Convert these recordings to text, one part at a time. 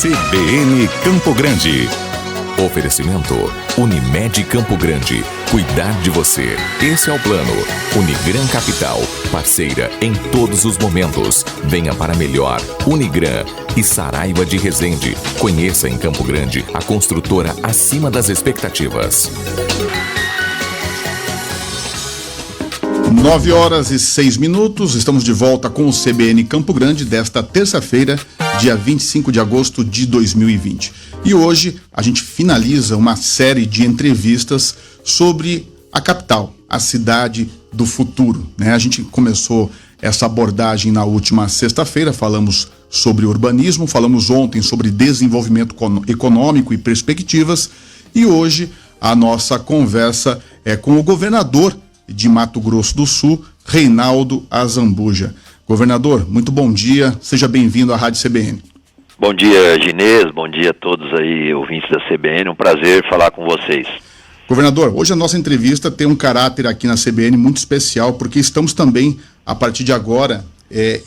CBN Campo Grande. Oferecimento Unimed Campo Grande. Cuidar de você. Esse é o plano. Unigran Capital. Parceira em todos os momentos. Venha para melhor. Unigran e Saraiva de Resende. Conheça em Campo Grande a construtora acima das expectativas. 9h06. Estamos de volta com o CBN Campo Grande desta terça-feira, dia 25 de agosto de 2020. E hoje a gente finaliza uma série de entrevistas sobre a capital, a cidade do futuro, né? A gente começou essa abordagem na última sexta-feira, falamos sobre urbanismo, falamos ontem sobre desenvolvimento econômico e perspectivas, e hoje a nossa conversa é com o governador de Mato Grosso do Sul, Reinaldo Azambuja. Governador, muito bom dia, seja bem-vindo à Rádio CBN. Bom dia, Ginês, bom dia a todos aí, ouvintes da CBN, um prazer falar com vocês. Governador, hoje a nossa entrevista tem um caráter aqui na CBN muito especial, porque estamos também, a partir de agora,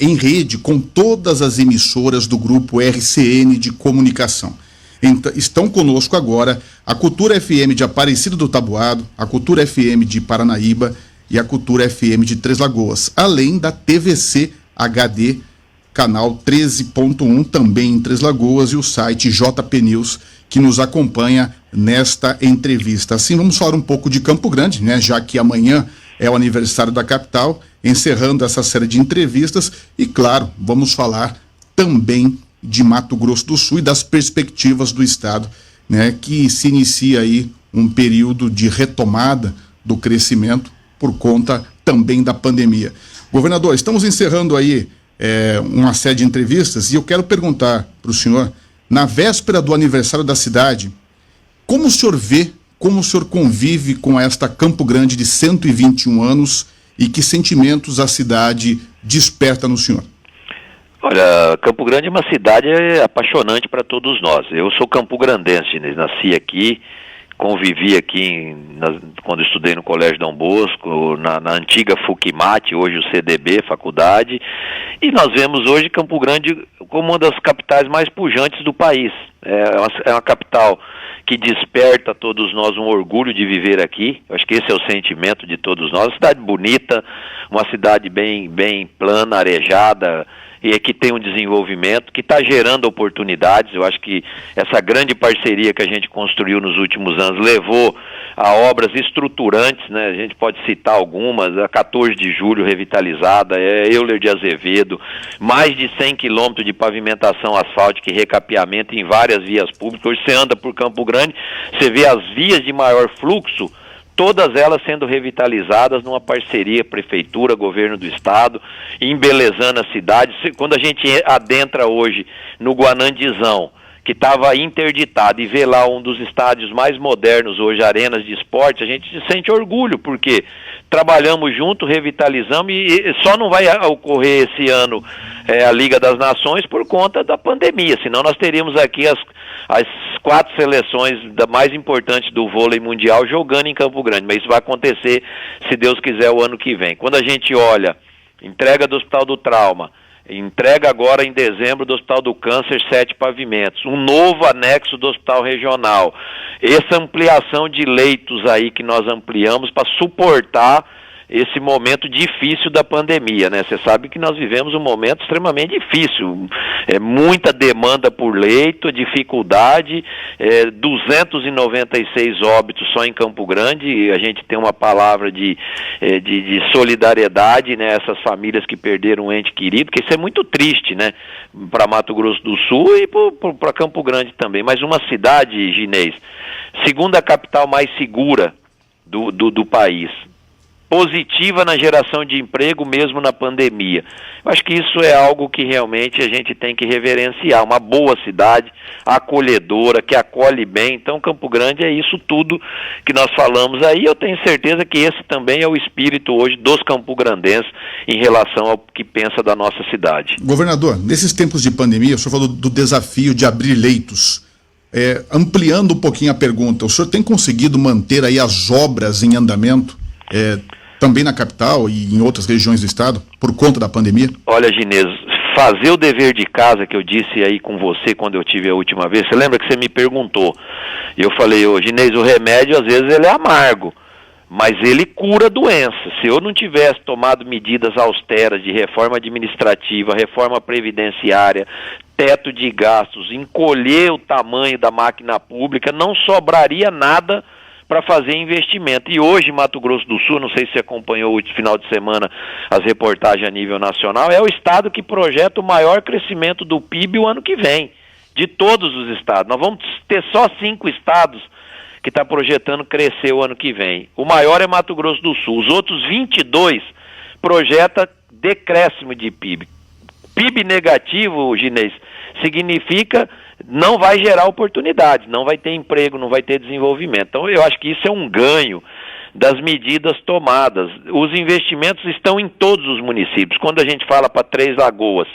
em rede com todas as emissoras do grupo RCN de comunicação. Estão conosco agora a Cultura FM de Aparecida do Taboado, a Cultura FM de Paranaíba e a Cultura FM de Três Lagoas, além da TVC HD, canal 13.1, também em Três Lagoas, e o site JP News, que nos acompanha nesta entrevista. Assim, vamos falar um pouco de Campo Grande, né? Já que amanhã é o aniversário da capital, encerrando essa série de entrevistas, e claro, vamos falar também de Mato Grosso do Sul e das perspectivas do estado, né, que se inicia aí um período de retomada do crescimento por conta também da pandemia. Governador, estamos encerrando aí uma série de entrevistas e eu quero perguntar para o senhor, na véspera do aniversário da cidade, como o senhor vê, como o senhor convive com esta Campo Grande de 121 anos e que sentimentos a cidade desperta no senhor? Olha, Campo Grande é uma cidade apaixonante para todos nós. Eu sou campograndense, nasci aqui, convivi aqui quando estudei no Colégio Dom Bosco, na antiga FUCIMAT, hoje o CDB, faculdade, e nós vemos hoje Campo Grande como uma das capitais mais pujantes do país. É uma capital que desperta a todos nós um orgulho de viver aqui. Eu acho que esse é o sentimento de todos nós. Uma cidade bonita, uma cidade bem plana, arejada, e que tem um desenvolvimento, que está gerando oportunidades. Eu acho que essa grande parceria que a gente construiu nos últimos anos levou a obras estruturantes, né? A gente pode citar algumas, a 14 de julho revitalizada, Euler de Azevedo, mais de 100 quilômetros de pavimentação asfáltica e recapeamento em várias vias públicas. Hoje você anda por Campo Grande, você vê as vias de maior fluxo, todas elas sendo revitalizadas numa parceria prefeitura, governo do estado, embelezando a cidade. Quando a gente adentra hoje no Guanandizão, que estava interditado, e vê lá um dos estádios mais modernos hoje, arenas de esporte, a gente se sente orgulho, porque trabalhamos junto, revitalizamos, e só não vai ocorrer esse ano a Liga das Nações por conta da pandemia, senão nós teríamos aqui as 4 seleções mais importantes do vôlei mundial jogando em Campo Grande, mas isso vai acontecer, se Deus quiser, o ano que vem. Quando a gente olha, entrega do Hospital do Trauma, entrega agora em dezembro do Hospital do Câncer 7 pavimentos, um novo anexo do Hospital Regional, essa ampliação de leitos aí que nós ampliamos para suportar esse momento difícil da pandemia, né? Você sabe que nós vivemos um momento extremamente difícil, muita demanda por leito, dificuldade, 296 óbitos só em Campo Grande, e a gente tem uma palavra de solidariedade, né? Essas famílias que perderam um ente querido, porque isso é muito triste, né? Para Mato Grosso do Sul e para Campo Grande também, mas uma cidade, Ginês, segunda capital mais segura do país, positiva na geração de emprego mesmo na pandemia. Eu acho que isso é algo que realmente a gente tem que reverenciar, uma boa cidade, acolhedora, que acolhe bem. Então Campo Grande é isso tudo que nós falamos aí. Eu tenho certeza que esse também é o espírito hoje dos campograndenses em relação ao que pensa da nossa cidade. Governador, nesses tempos de pandemia, o senhor falou do desafio de abrir leitos. Ampliando um pouquinho a pergunta, o senhor tem conseguido manter aí as obras em andamento? Também na capital e em outras regiões do estado, por conta da pandemia? Olha, Ginês, fazer o dever de casa que eu disse aí com você quando eu tive a última vez. Você lembra que você me perguntou? E eu falei, Ginês, o remédio às vezes ele é amargo, mas ele cura a doença. Se eu não tivesse tomado medidas austeras de reforma administrativa, reforma previdenciária, teto de gastos, encolher o tamanho da máquina pública, não sobraria nada para fazer investimento. E hoje, Mato Grosso do Sul, não sei se você acompanhou o final de semana as reportagens a nível nacional, é o estado que projeta o maior crescimento do PIB o ano que vem, de todos os estados. Nós vamos ter só 5 estados que está projetando crescer o ano que vem. O maior é Mato Grosso do Sul. Os outros 22 projeta decréscimo de PIB. PIB negativo, Ginês, significa não vai gerar oportunidades, não vai ter emprego, não vai ter desenvolvimento. Então eu acho que isso é um ganho das medidas tomadas. Os investimentos estão em todos os municípios. Quando a gente fala para Três Lagoas,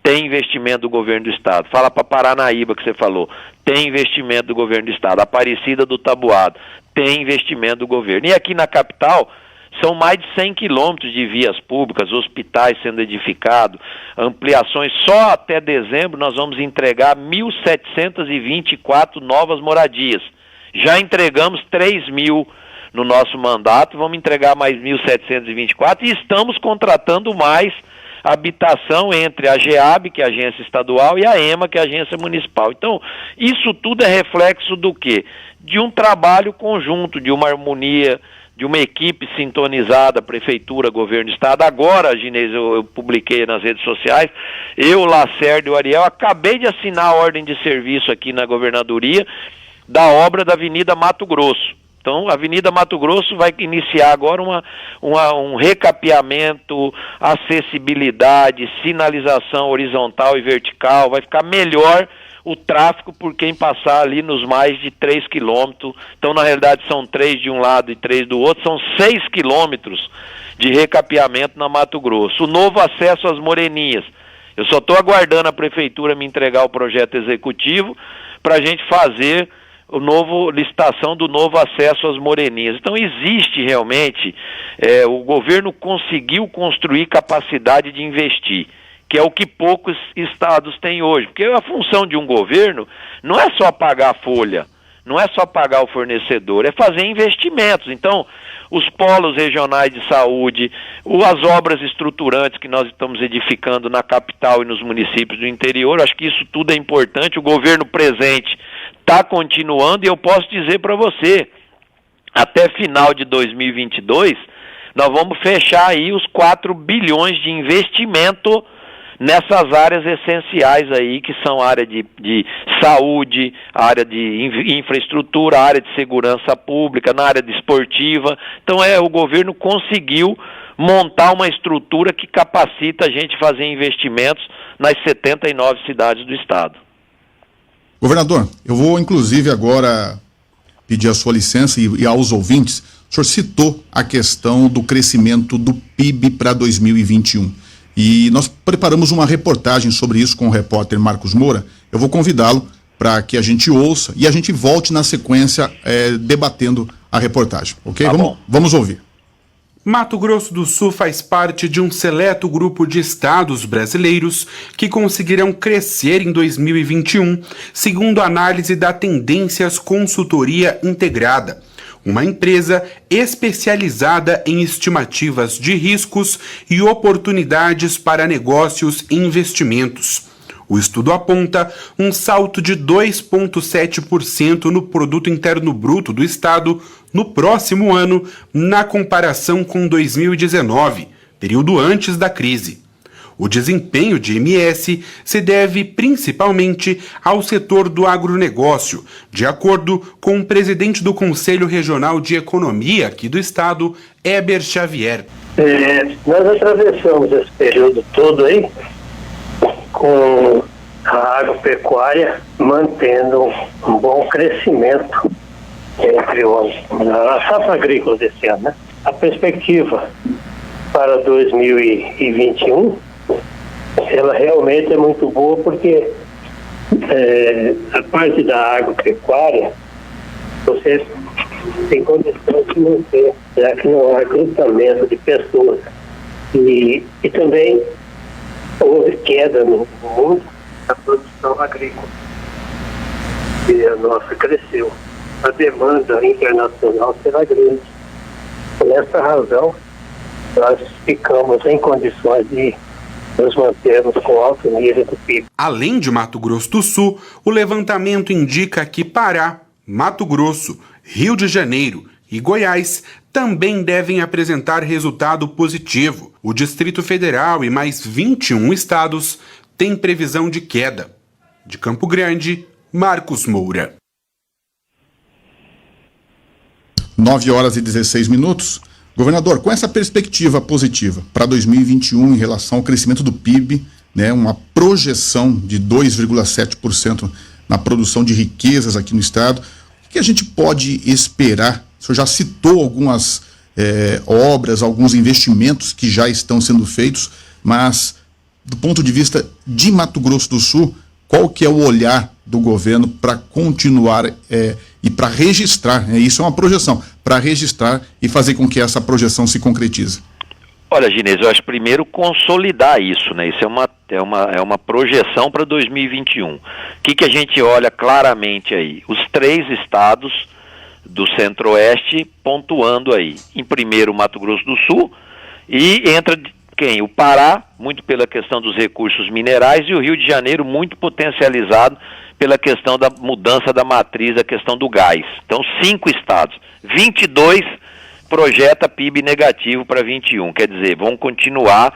tem investimento do governo do estado. Fala para Paranaíba, que você falou, tem investimento do governo do estado. Aparecida do Taboado, tem investimento do governo. E aqui na capital, são mais de 100 quilômetros de vias públicas, hospitais sendo edificados, ampliações. Só até dezembro nós vamos entregar 1.724 novas moradias. Já entregamos 3.000 no nosso mandato, vamos entregar mais 1.724 e estamos contratando mais habitação entre a GEAB, que é a agência estadual, e a EMA, que é a agência municipal. Então, isso tudo é reflexo do quê? De um trabalho conjunto, de uma harmonia, de uma equipe sintonizada, prefeitura, governo do estado. Agora, Ginês, eu publiquei nas redes sociais, eu, Lacerda e o Ariel, acabei de assinar a ordem de serviço aqui na governadoria da obra da Avenida Mato Grosso. Então, a Avenida Mato Grosso vai iniciar agora um recapeamento, acessibilidade, sinalização horizontal e vertical, vai ficar melhor o tráfego por quem passar ali nos mais de 3 quilômetros. Então, na realidade, são 3 de um lado e 3 do outro, são 6 quilômetros de recapeamento na Mato Grosso. O novo acesso às Moreninhas. Eu só estou aguardando a prefeitura me entregar o projeto executivo para a gente fazer licitação do novo acesso às Moreninhas. Então existe realmente, o governo conseguiu construir capacidade de investir, que é o que poucos estados têm hoje, porque a função de um governo não é só pagar a folha, não é só pagar o fornecedor, é fazer investimentos. Então, os polos regionais de saúde, as obras estruturantes que nós estamos edificando na capital e nos municípios do interior, acho que isso tudo é importante. O governo presente está continuando, e eu posso dizer para você, até final de 2022, nós vamos fechar aí os 4 bilhões de investimento nessas áreas essenciais aí, que são a área de saúde, a área de infraestrutura, a área de segurança pública, na área esportiva. Então o governo conseguiu montar uma estrutura que capacita a gente a fazer investimentos nas 79 cidades do estado. Governador, eu vou inclusive agora pedir a sua licença e aos ouvintes. O senhor citou a questão do crescimento do PIB para 2021. E nós preparamos uma reportagem sobre isso com o repórter Marcos Moura. Eu vou convidá-lo para que a gente ouça e a gente volte na sequência debatendo a reportagem, ok? Vamos ouvir. Mato Grosso do Sul faz parte de um seleto grupo de estados brasileiros que conseguirão crescer em 2021, segundo a análise da Tendências Consultoria Integrada, uma empresa especializada em estimativas de riscos e oportunidades para negócios e investimentos. O estudo aponta um salto de 2,7% no Produto Interno Bruto do Estado no próximo ano, na comparação com 2019, período antes da crise. O desempenho de MS se deve principalmente ao setor do agronegócio, de acordo com o presidente do Conselho Regional de Economia aqui do Estado, Heber Xavier. Nós atravessamos esse período todo aí com a agropecuária mantendo um bom crescimento entre a safra agrícola desse ano, né? A perspectiva para 2021, ela realmente é muito boa, porque a parte da agropecuária, você tem condição de manter, já que não há recrutamento de pessoas. E também houve queda no mundo da produção agrícola. E a nossa cresceu. A demanda internacional será grande. Por essa razão, nós ficamos em condições de nos mantermos com alto nível do PIB. Além de Mato Grosso do Sul, o levantamento indica que Pará, Mato Grosso, Rio de Janeiro e Goiás também devem apresentar resultado positivo. O Distrito Federal e mais 21 estados têm previsão de queda. De Campo Grande, Marcos Moura. 9h16. Governador, com essa perspectiva positiva para 2021 em relação ao crescimento do PIB, né, uma projeção de 2,7% na produção de riquezas aqui no estado, o que a gente pode esperar? O senhor já citou algumas obras, alguns investimentos que já estão sendo feitos, mas do ponto de vista de Mato Grosso do Sul, qual que é o olhar do governo para continuar e para registrar, isso é uma projeção, para registrar e fazer com que essa projeção se concretize? Olha, Ginês, eu acho primeiro consolidar isso, né? Isso é uma projeção para 2021. O que a gente olha claramente aí? Os 3 estados do Centro-Oeste pontuando aí. Em primeiro, Mato Grosso do Sul, e entra quem? O Pará, muito pela questão dos recursos minerais, e o Rio de Janeiro, muito potencializado pela questão da mudança da matriz, a questão do gás. Então, 5 estados. 22 projeta PIB negativo para 21, quer dizer, vão continuar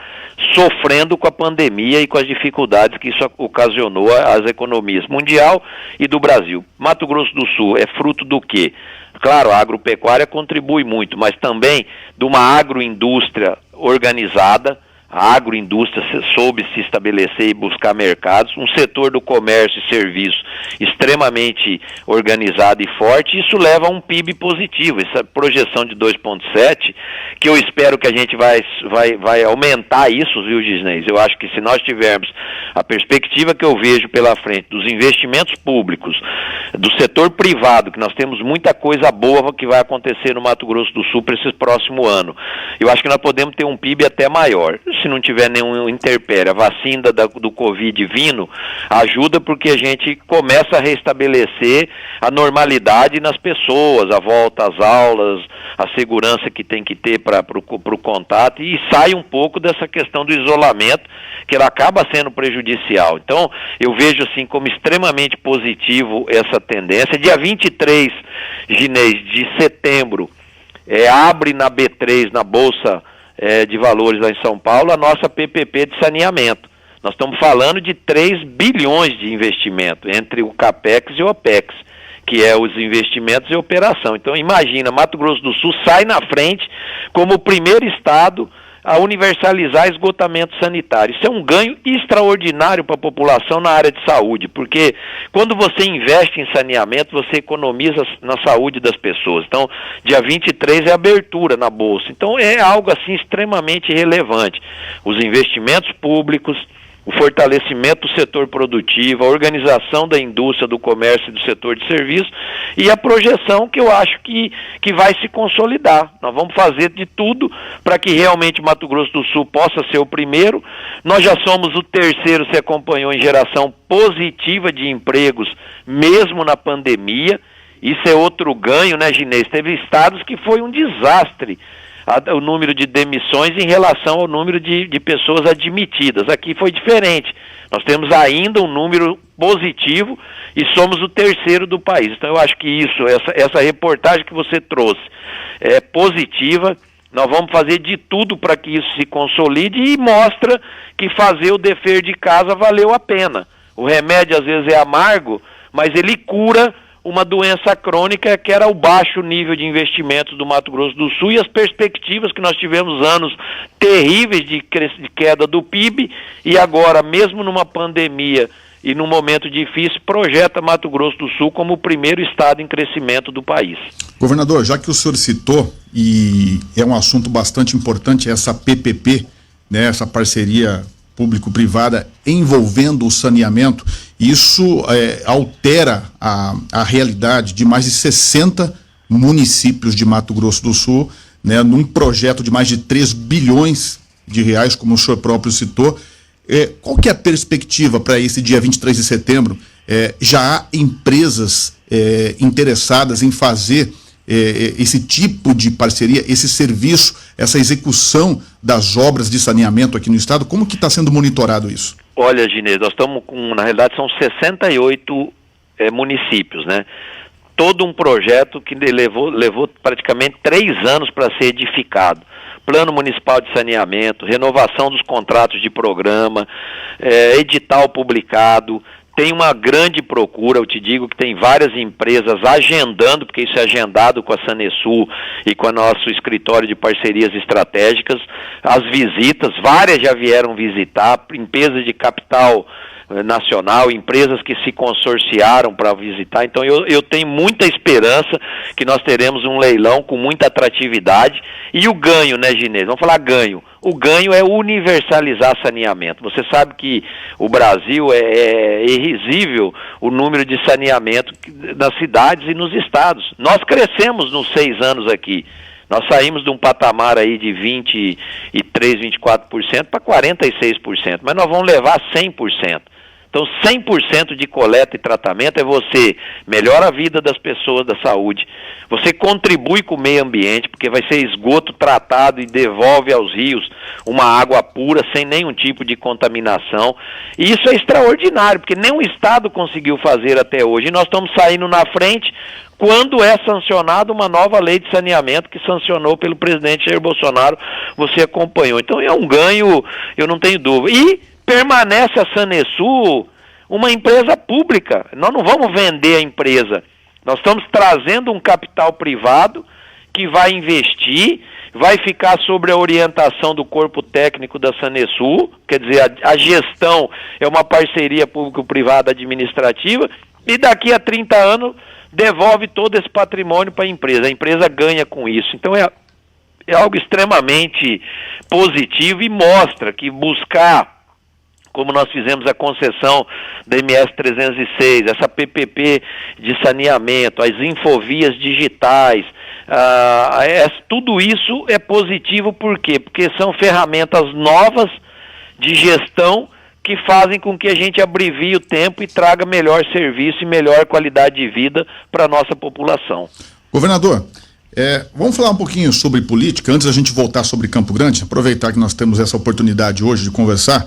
sofrendo com a pandemia e com as dificuldades que isso ocasionou às economias mundial e do Brasil. Mato Grosso do Sul é fruto do quê? Claro, a agropecuária contribui muito, mas também de uma agroindústria organizada. A agroindústria soube se estabelecer e buscar mercados, um setor do comércio e serviços extremamente organizado e forte. Isso leva a um PIB positivo, essa projeção de 2,7, que eu espero que a gente vai aumentar isso, viu, Gisnês? Eu acho que se nós tivermos a perspectiva que eu vejo pela frente dos investimentos públicos, do setor privado, que nós temos muita coisa boa que vai acontecer no Mato Grosso do Sul para esse próximo ano, eu acho que nós podemos ter um PIB até maior. Se não tiver nenhum interpério, a vacina do Covid vindo, ajuda porque a gente começa a restabelecer a normalidade nas pessoas, a volta às aulas, a segurança que tem que ter para o contato, e sai um pouco dessa questão do isolamento, que ela acaba sendo prejudicial. Então, eu vejo assim como extremamente positivo essa tendência. Dia 23, Ginês, de setembro, abre na B3, na Bolsa de Valores lá em São Paulo, a nossa PPP de saneamento. Nós estamos falando de 3 bilhões de investimento entre o CAPEX e o OPEX, que é os investimentos e operação. Então imagina, Mato Grosso do Sul sai na frente como o primeiro estado a universalizar esgotamento sanitário. Isso é um ganho extraordinário para a população na área de saúde, porque quando você investe em saneamento, você economiza na saúde das pessoas. Então, dia 23 é abertura na Bolsa. Então, é algo assim extremamente relevante. Os investimentos públicos, o fortalecimento do setor produtivo, a organização da indústria, do comércio e do setor de serviços, e a projeção que eu acho que vai se consolidar. Nós vamos fazer de tudo para que realmente Mato Grosso do Sul possa ser o primeiro. Nós já somos o terceiro, se acompanhou, em geração positiva de empregos, mesmo na pandemia. Isso é outro ganho, né, Ginês? Teve estados que foi um desastre o número de demissões em relação ao número de pessoas admitidas. Aqui foi diferente. Nós temos ainda um número positivo e somos o terceiro do país. Então eu acho que essa reportagem que você trouxe é positiva. Nós vamos fazer de tudo para que isso se consolide e mostra que fazer o dever de casa valeu a pena. O remédio às vezes é amargo, mas ele cura uma doença crônica que era o baixo nível de investimentos do Mato Grosso do Sul, e as perspectivas que nós tivemos anos terríveis de queda do PIB, e agora, mesmo numa pandemia e num momento difícil, projeta Mato Grosso do Sul como o primeiro estado em crescimento do país. Governador, já que o senhor citou, e é um assunto bastante importante, essa PPP, né, essa parceria público-privada envolvendo o saneamento, isso altera a realidade de mais de 60 municípios de Mato Grosso do Sul, né, num projeto de mais de 3 bilhões de reais, como o senhor próprio citou. qual que é a perspectiva para esse dia 23 de setembro? Já há empresas interessadas em fazer esse tipo de parceria, esse serviço, essa execução das obras de saneamento aqui no estado? Como que está sendo monitorado isso? Olha, Ginês, nós estamos com, na realidade, são 68 municípios, né? Todo um projeto que levou praticamente 3 anos para ser edificado. Plano Municipal de Saneamento, renovação dos contratos de programa, edital publicado. Tem uma grande procura, eu te digo que tem várias empresas agendando, porque isso é agendado com a Sanesul e com o nosso escritório de parcerias estratégicas, as visitas, várias já vieram visitar, empresas de capital nacional, empresas que se consorciaram para visitar. Então eu tenho muita esperança que nós teremos um leilão com muita atratividade. E o ganho, né, Ginês? Vamos falar ganho. O ganho é universalizar saneamento. Você sabe que o Brasil é irrisível o número de saneamento nas cidades e nos estados. Nós crescemos nos 6 anos aqui. Nós saímos de um patamar aí de 23%, 24% para 46%, mas nós vamos levar 100%. Então, 100% de coleta e tratamento é você melhora a vida das pessoas, da saúde, você contribui com o meio ambiente, porque vai ser esgoto tratado e devolve aos rios uma água pura, sem nenhum tipo de contaminação. E isso é extraordinário, porque nenhum estado conseguiu fazer até hoje. E nós estamos saindo na frente quando é sancionada uma nova lei de saneamento que sancionou pelo presidente Jair Bolsonaro, você acompanhou. Então é um ganho, eu não tenho dúvida. E permanece a Sanesul uma empresa pública. Nós não vamos vender a empresa. Nós estamos trazendo um capital privado que vai investir, vai ficar sobre a orientação do corpo técnico da Sanesul, quer dizer, a gestão é uma parceria público-privada administrativa, e daqui a 30 anos devolve todo esse patrimônio para a empresa ganha com isso. Então é algo extremamente positivo e mostra que buscar, como nós fizemos a concessão da MS 306, essa PPP de saneamento, as infovias digitais, tudo isso é positivo. Por quê? Porque são ferramentas novas de gestão que fazem com que a gente abrevie o tempo e traga melhor serviço e melhor qualidade de vida para a nossa população. Governador, vamos falar um pouquinho sobre política, antes da gente voltar sobre Campo Grande, aproveitar que nós temos essa oportunidade hoje de conversar.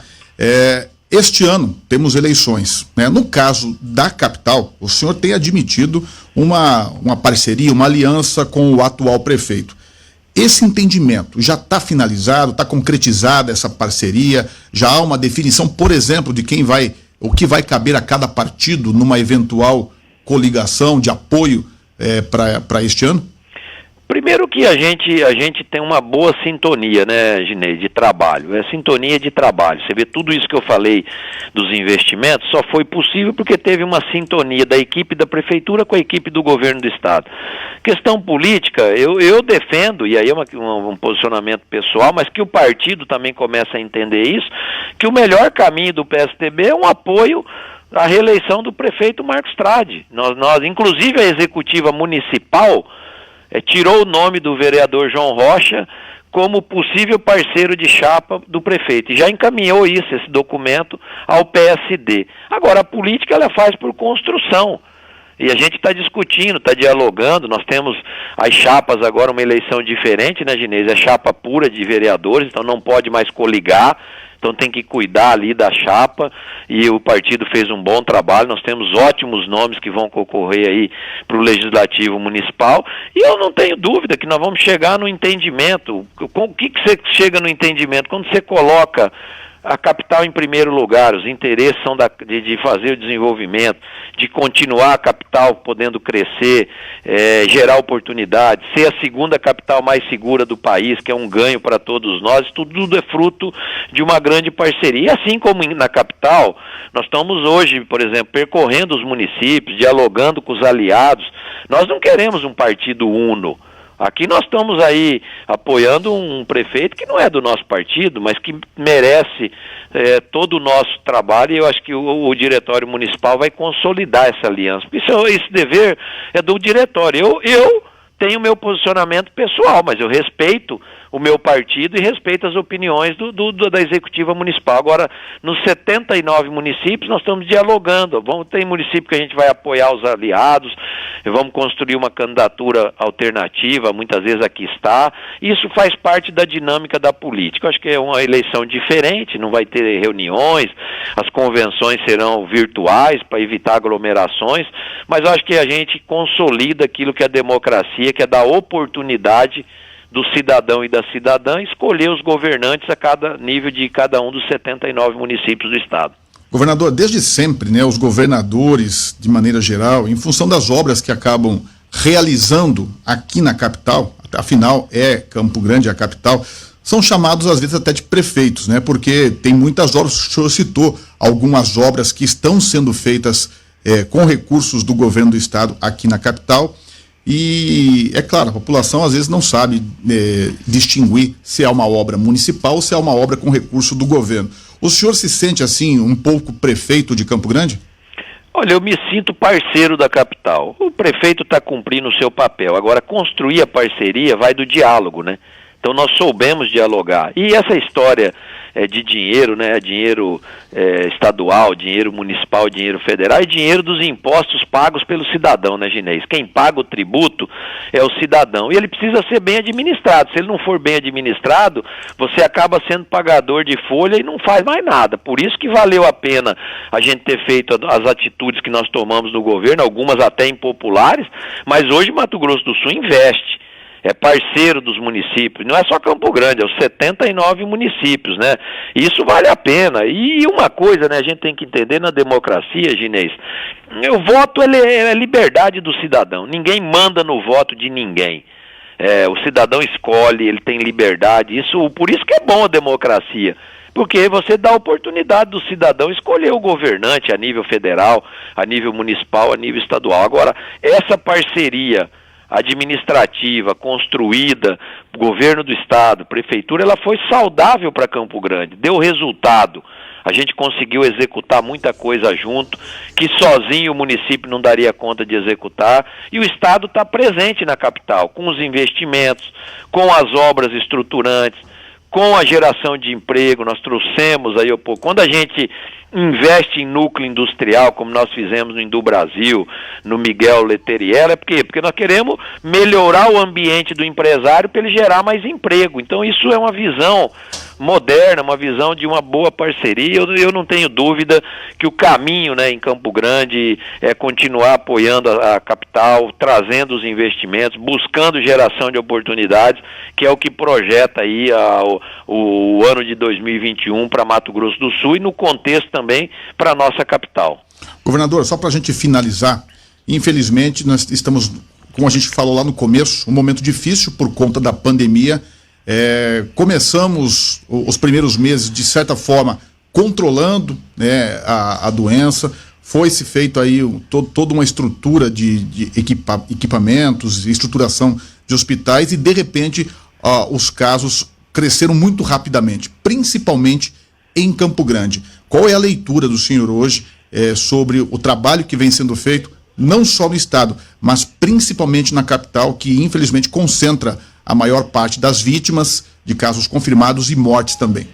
Este ano temos eleições, né? No caso da capital, o senhor tem admitido uma parceria, uma aliança com o atual prefeito. Esse entendimento já está finalizado, está concretizada essa parceria? Já há uma definição, por exemplo, de o que vai caber a cada partido numa eventual coligação de apoio para este ano? Primeiro que a gente tem uma boa sintonia, né, Ginês, de trabalho. É sintonia de trabalho. Você vê tudo isso que eu falei dos investimentos, só foi possível porque teve uma sintonia da equipe da prefeitura com a equipe do governo do estado. Questão política, eu defendo, e aí é um posicionamento pessoal, mas que o partido também começa a entender isso, que o melhor caminho do PSDB é um apoio à reeleição do prefeito Marcos Trade. Nós inclusive a executiva municipal tirou o nome do vereador João Rocha como possível parceiro de chapa do prefeito, e já encaminhou esse documento ao PSD. Agora, a política ela faz por construção, e a gente está discutindo, está dialogando. Nós temos as chapas agora, uma eleição diferente, né, Ginês? É chapa pura de vereadores, então não pode mais coligar, então tem que cuidar ali da chapa, e o partido fez um bom trabalho. Nós temos ótimos nomes que vão concorrer aí para o Legislativo Municipal, e eu não tenho dúvida que nós vamos chegar no entendimento. Com o que você chega no entendimento? Quando você coloca a capital em primeiro lugar, os interesses são de fazer o desenvolvimento, de continuar a capital podendo crescer, gerar oportunidades, ser a segunda capital mais segura do país, que é um ganho para todos nós. Tudo é fruto de uma grande parceria. E assim como na capital, nós estamos hoje, por exemplo, percorrendo os municípios, dialogando com os aliados. Nós não queremos um partido uno. Aqui nós estamos aí apoiando um prefeito que não é do nosso partido, mas que merece todo o nosso trabalho, e eu acho que o diretório municipal vai consolidar essa aliança. Esse dever é do diretório. Eu tenho meu posicionamento pessoal, mas eu respeito o meu partido e respeito as opiniões da executiva municipal. Agora, nos 79 municípios, nós estamos dialogando. Tem município que a gente vai apoiar os aliados, vamos construir uma candidatura alternativa, muitas vezes aqui está. Isso faz parte da dinâmica da política. Eu acho que é uma eleição diferente, não vai ter reuniões, as convenções serão virtuais para evitar aglomerações, mas eu acho que a gente consolida aquilo que é a democracia, que é dar oportunidade do cidadão e da cidadã escolher os governantes a cada nível de cada um dos 79 municípios do estado. Governador, desde sempre, né, os governadores, de maneira geral, em função das obras que acabam realizando aqui na capital, afinal é Campo Grande a capital, são chamados às vezes até de prefeitos, né, porque tem muitas obras, o senhor citou algumas obras que estão sendo feitas com recursos do governo do estado aqui na capital. E, é claro, a população às vezes não sabe distinguir se é uma obra municipal ou se é uma obra com recurso do governo. O senhor se sente, assim, um pouco prefeito de Campo Grande? Olha, eu me sinto parceiro da capital. O prefeito está cumprindo o seu papel. Agora, construir a parceria vai do diálogo, né? Então, nós soubemos dialogar. E essa história de dinheiro, né? Dinheiro estadual, dinheiro municipal, dinheiro federal e dinheiro dos impostos pagos pelo cidadão, né, Ginês? Quem paga o tributo é o cidadão. E ele precisa ser bem administrado. Se ele não for bem administrado, você acaba sendo pagador de folha e não faz mais nada. Por isso que valeu a pena a gente ter feito as atitudes que nós tomamos no governo, algumas até impopulares, mas hoje Mato Grosso do Sul investe. É parceiro dos municípios, não é só Campo Grande, é os 79 municípios, né? Isso vale a pena. E uma coisa, né, a gente tem que entender na democracia, Ginês, o voto é liberdade do cidadão, ninguém manda no voto de ninguém. O cidadão escolhe, ele tem liberdade, por isso que é bom a democracia. Porque você dá a oportunidade do cidadão escolher o governante a nível federal, a nível municipal, a nível estadual. Agora, essa parceria administrativa, construída, governo do estado, prefeitura, ela foi saudável para Campo Grande, deu resultado. A gente conseguiu executar muita coisa junto, que sozinho o município não daria conta de executar, e o estado está presente na capital, com os investimentos, com as obras estruturantes, com a geração de emprego. Nós trouxemos aí, quando a gente investe em núcleo industrial, como nós fizemos no Indu Brasil, no Miguel Leteriela, é porque nós queremos melhorar o ambiente do empresário para ele gerar mais emprego. Então isso é uma visão moderna, uma visão de uma boa parceria. Eu não tenho dúvida que o caminho, né, em Campo Grande é continuar apoiando a capital, trazendo os investimentos, buscando geração de oportunidades, que é o que projeta aí o ano de 2021 para Mato Grosso do Sul e no contexto também para a nossa capital. Governador, só para a gente finalizar, infelizmente nós estamos, como a gente falou lá no começo, um momento difícil por conta da pandemia. Começamos os primeiros meses, de certa forma, controlando, né, a doença. Foi-se feito aí toda uma estrutura de equipamentos, estruturação de hospitais e, de repente, os casos cresceram muito rapidamente, principalmente em Campo Grande. Qual é a leitura do senhor hoje sobre o trabalho que vem sendo feito, não só no estado, mas principalmente na capital, que infelizmente concentra a maior parte das vítimas de casos confirmados e mortes também?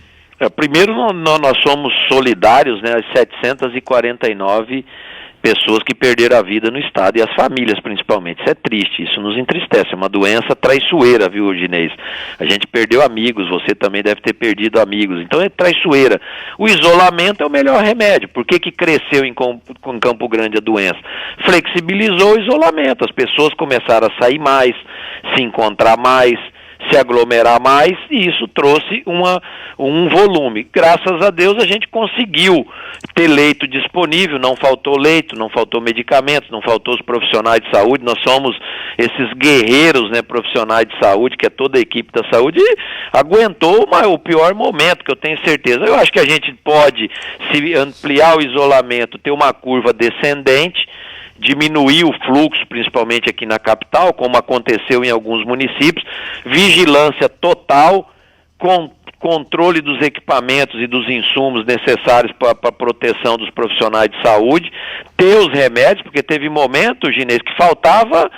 Primeiro, nós somos solidários, né, às 749 pessoas que perderam a vida no estado, e as famílias principalmente. Isso é triste, isso nos entristece, é uma doença traiçoeira, viu, Ginês? A gente perdeu amigos, você também deve ter perdido amigos, então é traiçoeira. O isolamento é o melhor remédio. Por que cresceu em Campo Grande a doença? Flexibilizou o isolamento, as pessoas começaram a sair mais, se encontrar mais, se aglomerar mais, e isso trouxe um volume. Graças a Deus a gente conseguiu ter leito disponível, não faltou leito, não faltou medicamentos, não faltou os profissionais de saúde. Nós somos esses guerreiros, né, profissionais de saúde, que é toda a equipe da saúde, e aguentou o pior momento, que eu tenho certeza. Eu acho que a gente pode, se ampliar o isolamento, ter uma curva descendente, diminuir o fluxo, principalmente aqui na capital, como aconteceu em alguns municípios, vigilância total, controle dos equipamentos e dos insumos necessários para a proteção dos profissionais de saúde, ter os remédios, porque teve momento, Ginês, que faltava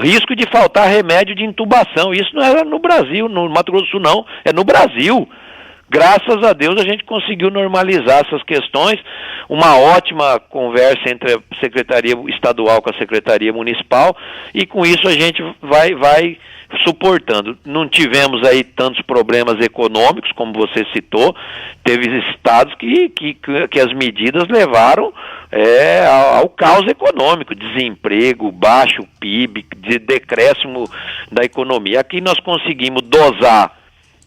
risco de faltar remédio de intubação. Isso não era no Brasil, no Mato Grosso do Sul não, é no Brasil. Graças a Deus a gente conseguiu normalizar essas questões, uma ótima conversa entre a Secretaria Estadual com a Secretaria Municipal, e com isso a gente vai suportando. Não tivemos aí tantos problemas econômicos, como você citou, teve estados que as medidas levaram ao caos econômico, desemprego, baixo PIB, decréscimo da economia. Aqui nós conseguimos dosar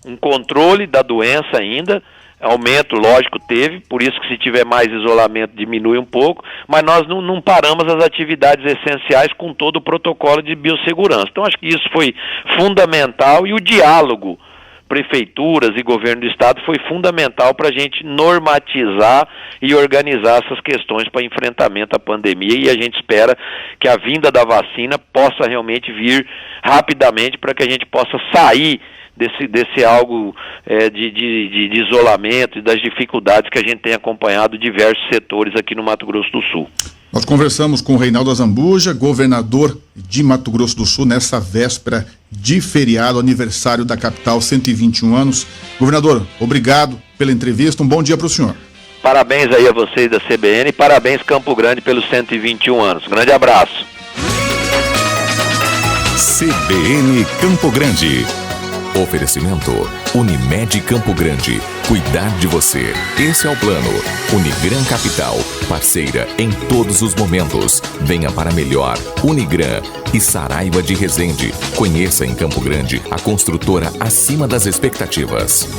um controle da doença ainda, aumento, lógico, teve, por isso que se tiver mais isolamento diminui um pouco, mas nós não paramos as atividades essenciais com todo o protocolo de biossegurança. Então acho que isso foi fundamental, e o diálogo prefeituras e governo do estado foi fundamental para a gente normatizar e organizar essas questões para enfrentamento à pandemia, e a gente espera que a vinda da vacina possa realmente vir rapidamente para que a gente possa sair desse algo de isolamento e das dificuldades que a gente tem acompanhado diversos setores aqui no Mato Grosso do Sul. Nós conversamos com o Reinaldo Azambuja, governador de Mato Grosso do Sul, nessa véspera de feriado, aniversário da capital, 121 anos. Governador, obrigado pela entrevista, um bom dia para o senhor. Parabéns aí a vocês da CBN e parabéns Campo Grande pelos 121 anos. Grande abraço. CBN Campo Grande. Oferecimento Unimed Campo Grande. Cuidar de você. Esse é o plano. Unigran Capital. Parceira em todos os momentos. Venha para melhor. Unigran e Saraiva de Resende. Conheça em Campo Grande a construtora acima das expectativas.